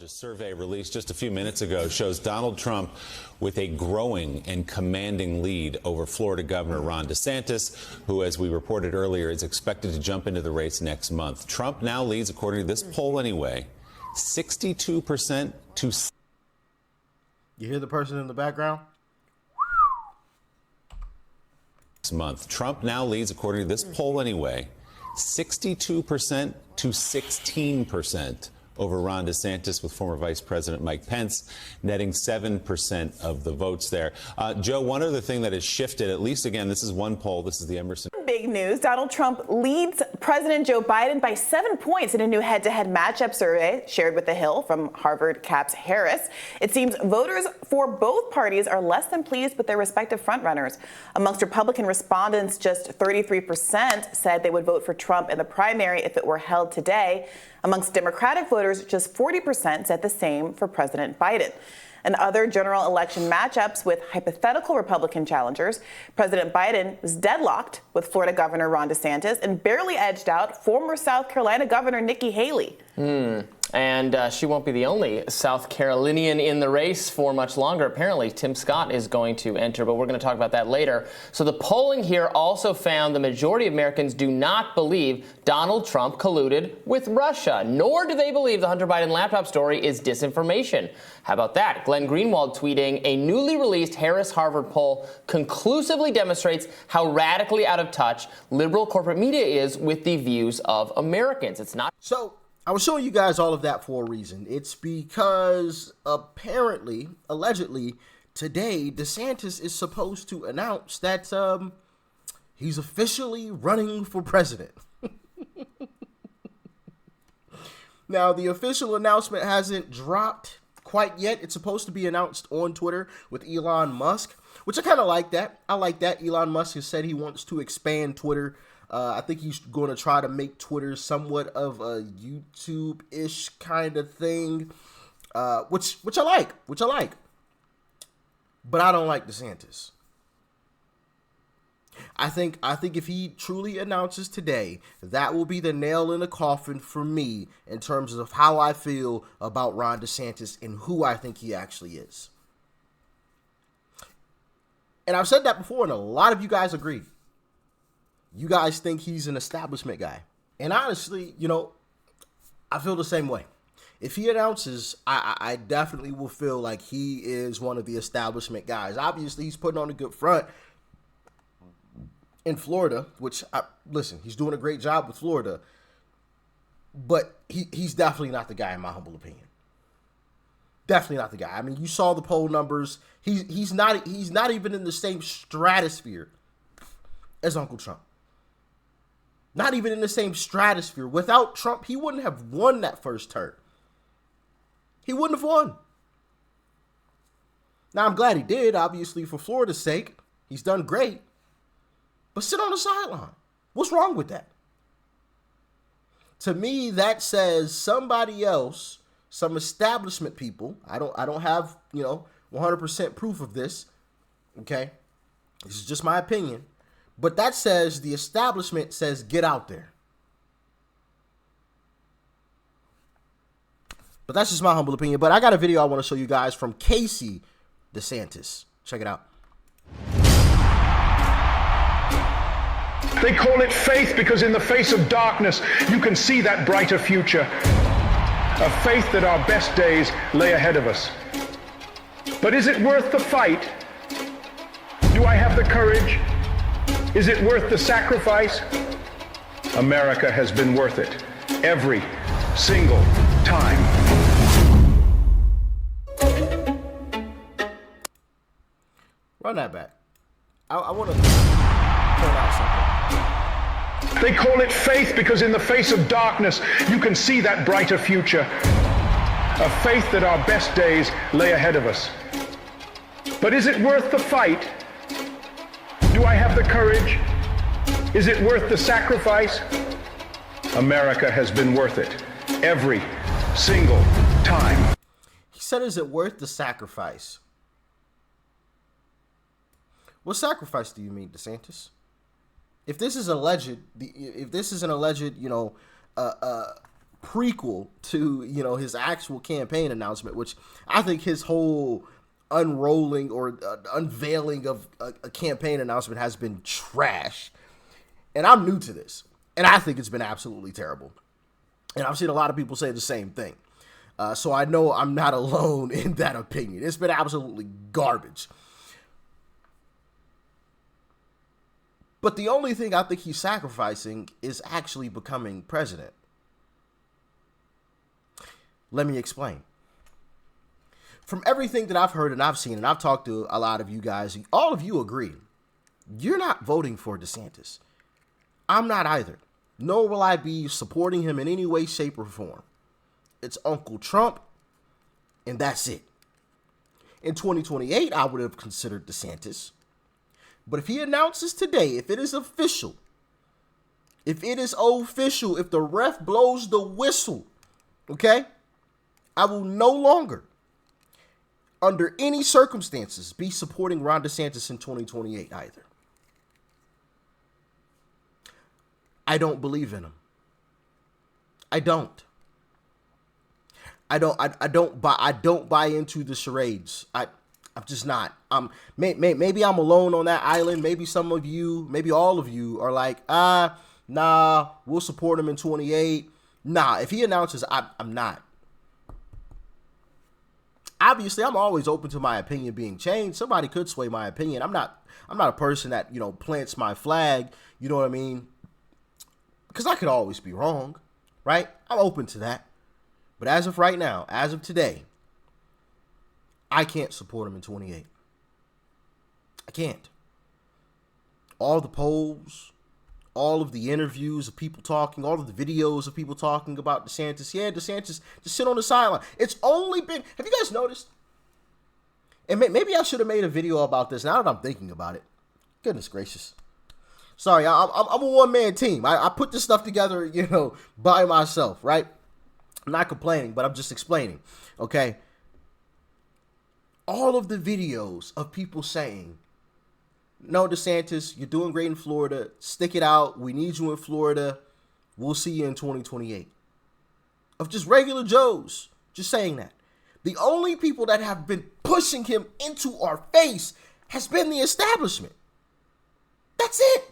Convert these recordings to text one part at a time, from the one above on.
Survey released just a few minutes ago shows Donald Trump with a growing and commanding lead over Florida Governor Ron Desantis, who, as we reported earlier, is expected to jump into the race next month. Trump now leads, according to this poll anyway, 62% to... You hear the person in the background? Next month. Trump now leads, according to this poll anyway, 62% to 16% over Ron DeSantis, with former Vice President Mike Pence netting 7% of the votes there. Joe, one other thing that has shifted, at least again, this is one poll, this is the Emerson. Big news, Donald Trump leads President Joe Biden by 7 points in a new head-to-head matchup survey shared with The Hill from Harvard Capps Harris. It seems voters for both parties are less than pleased with their respective frontrunners. Amongst Republican respondents, just 33% said they would vote for Trump in the primary if it were held today. Amongst Democratic voters, just 40% said the same for President Biden. In other general election matchups with hypothetical Republican challengers, President Biden was deadlocked with Florida Governor Ron DeSantis and barely edged out former South Carolina Governor Nikki Haley. And she won't be the only South Carolinian in the race for much longer. Apparently, Tim Scott is going to enter, but we're going to talk about that later. So the polling here also found the majority of Americans do not believe Donald Trump colluded with Russia, nor do they believe the Hunter Biden laptop story is disinformation. How about that? Glenn Greenwald tweeting, a newly released Harris-Harvard poll conclusively demonstrates how radically out of touch liberal corporate media is with the views of Americans. It's not... So I was showing you guys all of that for a reason. It's because apparently, allegedly, today DeSantis is supposed to announce that he's officially running for president. Now, the official announcement hasn't dropped quite yet. It's supposed to be announced on Twitter with Elon Musk, which I kind of like that. I like that. Elon Musk has said he wants to expand Twitter. I think he's going to try to make Twitter somewhat of a YouTube-ish kind of thing, which I like. But I don't like DeSantis. I think if he truly announces today, that will be the nail in the coffin for me in terms of how I feel about Ron DeSantis and who I think he actually is. And I've said that before, and a lot of you guys agree. You guys think he's an establishment guy. And honestly, I feel the same way. If he announces, I definitely will feel like he is one of the establishment guys. Obviously, he's putting on a good front in Florida, which, listen, he's doing a great job with Florida. But he's definitely not the guy, in my humble opinion. Definitely not the guy. I mean, you saw the poll numbers. He's not even in the same stratosphere as Uncle Trump. Not even in the same stratosphere. Without Trump, he wouldn't have won that first term. He wouldn't have won. Now, I'm glad he did, obviously, for Florida's sake. He's done great. But sit on the sideline. What's wrong with that? To me, that says somebody else, some establishment people, I don't have, 100% proof of this, okay? This is just my opinion. But that says the establishment says get out there. But that's just my humble opinion. But I got a video I want to show you guys from Casey DeSantis. Check it out. They call it faith because in the face of darkness, you can see that brighter future. A faith that our best days lay ahead of us. But is it worth the fight? Do I have the courage? Is it worth the sacrifice? America has been worth it every single time. Run that back. I want to point out something. They call it faith because in the face of darkness, you can see that brighter future. A faith that our best days lay ahead of us. But is it worth the fight? Do I have the courage? Is it worth the sacrifice? America has been worth it every single time. He said, is it worth the sacrifice? What sacrifice do you mean, DeSantis? If this is an alleged, prequel to, his actual campaign announcement, which I think his whole unrolling or unveiling of a campaign announcement has been trash. And I'm new to this, and I think it's been absolutely terrible. And I've seen a lot of people say the same thing. So I know I'm not alone in that opinion. It's been absolutely garbage. But the only thing I think he's sacrificing is actually becoming president. Let me explain. From everything that I've heard and I've seen, and I've talked to a lot of you guys, all of you agree, you're not voting for DeSantis. I'm not either. Nor will I be supporting him in any way, shape, or form. It's Uncle Trump, and that's it. In 2028, I would have considered DeSantis. But if he announces today, if it is official, if the ref blows the whistle, okay, I will no longer, under any circumstances, be supporting Ron DeSantis in 2028 either. I don't believe in him. I don't buy into the charades. I'm just not. Maybe I'm alone on that island. Maybe some of you, maybe all of you are like, nah, we'll support him in 28. Nah, if he announces, I'm not. Obviously, I'm always open to my opinion being changed. Somebody could sway my opinion. I'm not a person that, plants my flag. You know what I mean? Because I could always be wrong, right? I'm open to that. But as of right now, as of today, I can't support him in 28. I can't. All the polls, all of the interviews of people talking, all of the videos of people talking about DeSantis. Yeah, DeSantis, just sit on the sideline. It's only been, have you guys noticed? And maybe I should have made a video about this now that I'm thinking about it. Goodness gracious. Sorry, I'm a one-man team. I put this stuff together, by myself, right? I'm not complaining, but I'm just explaining, okay? All of the videos of people saying, no, DeSantis, you're doing great in Florida. Stick it out. We need you in Florida. We'll see you in 2028. Of just regular Joes just saying that. The only people that have been pushing him into our face has been the establishment. That's it.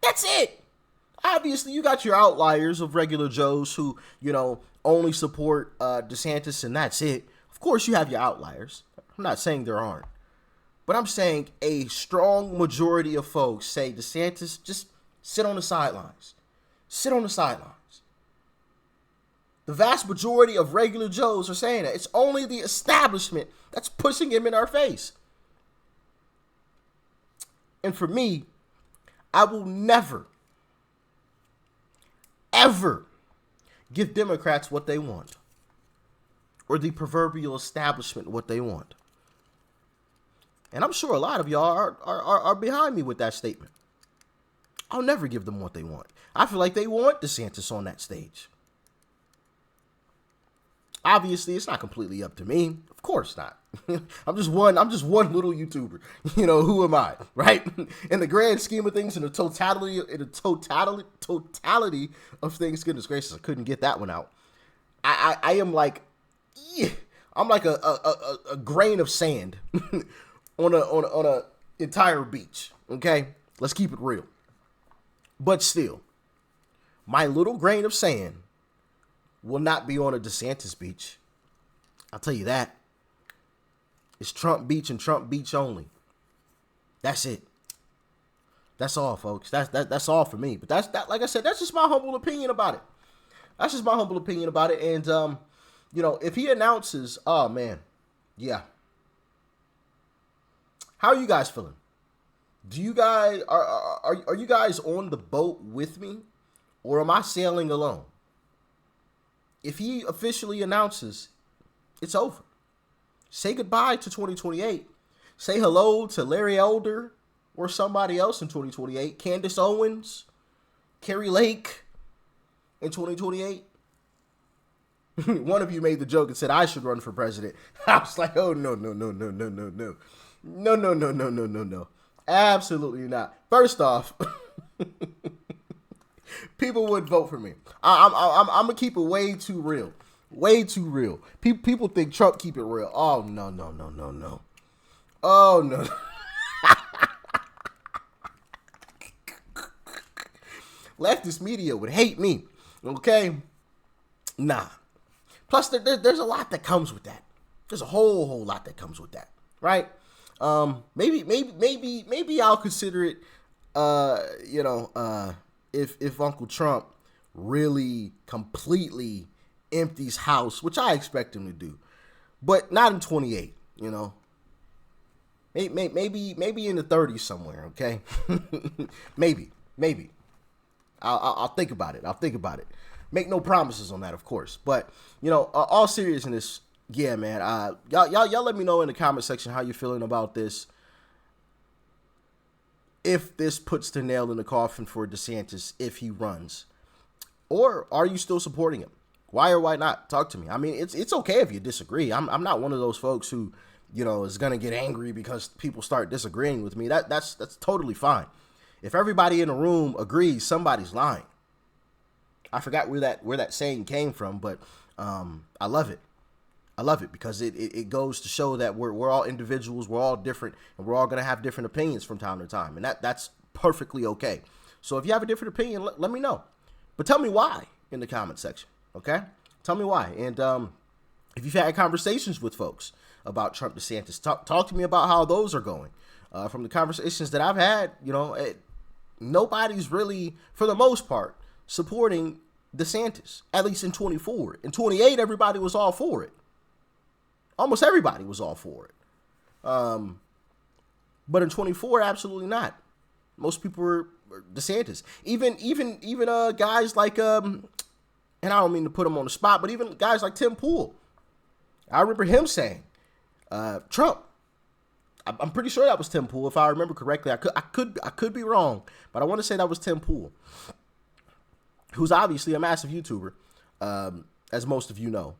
That's it. Obviously, you got your outliers of regular Joes who, only support DeSantis and that's it. Of course, you have your outliers. I'm not saying there aren't. But I'm saying a strong majority of folks say DeSantis, just sit on the sidelines. Sit on the sidelines. The vast majority of regular Joes are saying that. It's only the establishment that's pushing him in our face. And for me, I will never, ever give Democrats what they want, or the proverbial establishment what they want. And I'm sure a lot of y'all are behind me with that statement. I'll never give them what they want. I feel like they want DeSantis on that stage. Obviously, it's not completely up to me. Of course not. I'm just one little YouTuber. Who am I, right? In the grand scheme of things, in the totality of things, goodness gracious, I couldn't get that one out. I am like, I'm like a grain of sand on a entire beach. Okay, let's keep it real. But still, my little grain of sand will not be on a DeSantis beach. I'll tell you that. It's Trump Beach and Trump Beach only. That's it. That's all, folks. That's all for me. But that. Like I said, that's just my humble opinion about it. That's just my humble opinion about it. And if he announces, oh man, yeah. How are you guys feeling? Do you guys are you guys on the boat with me, or am I sailing alone? If he officially announces, it's over. Say goodbye to 2028. Say hello to Larry Elder or somebody else in 2028. Candace Owens, Carrie Lake in 2028. One of you made the joke and said I should run for president. I was like, oh, no. No. Absolutely not. First off, People would vote for me. I'm gonna keep it way too real. Way too real. People think Trump keep it real. Oh, no. Oh, no. Leftist media would hate me. Okay? Nah. Plus, there's a lot that comes with that. There's a whole lot that comes with that. Right? Maybe I'll consider it, if Uncle Trump really completely empties house, which I expect him to do, but not in 28, maybe in the 30s somewhere. Okay. maybe I'll think about it. Make no promises on that, of course, but all seriousness, yeah, man, y'all let me know in the comment section how you're feeling about this. If this puts the nail in the coffin for DeSantis, if he runs, or are you still supporting him? Why or why not? Talk to me. I mean, it's okay if you disagree. I'm not one of those folks who, is gonna get angry because people start disagreeing with me. That's totally fine. If everybody in the room agrees, somebody's lying. I forgot where that saying came from, but I love it. I love it because it goes to show that we're all individuals, we're all different, and we're all gonna have different opinions from time to time, and that's perfectly okay. So if you have a different opinion, let me know, but tell me why in the comment section. Okay, tell me why. And if you've had conversations with folks about Trump DeSantis, talk to me about how those are going. From the conversations that I've had, nobody's really, for the most part, supporting DeSantis, at least in 24. In 28, everybody was all for it. Almost everybody was all for it. But in 24, absolutely not. Most people were DeSantis. Even guys like and I don't mean to put him on the spot, but even guys like Tim Pool, I remember him saying, Trump. I'm pretty sure that was Tim Pool, if I remember correctly. I could be wrong, but I want to say that was Tim Pool, who's obviously a massive YouTuber, as most of you know.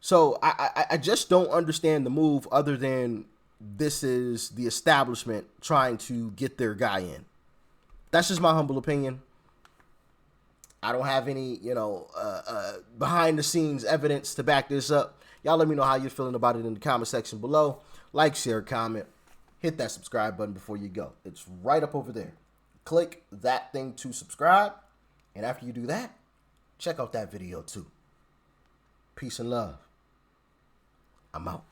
So I just don't understand the move, other than this is the establishment trying to get their guy in. That's just my humble opinion. I don't have any, behind the scenes evidence to back this up. Y'all let me know how you're feeling about it in the comment section below. Like, share, comment, hit that subscribe button before you go. It's right up over there. Click that thing to subscribe. And after you do that, check out that video too. Peace and love. I'm out.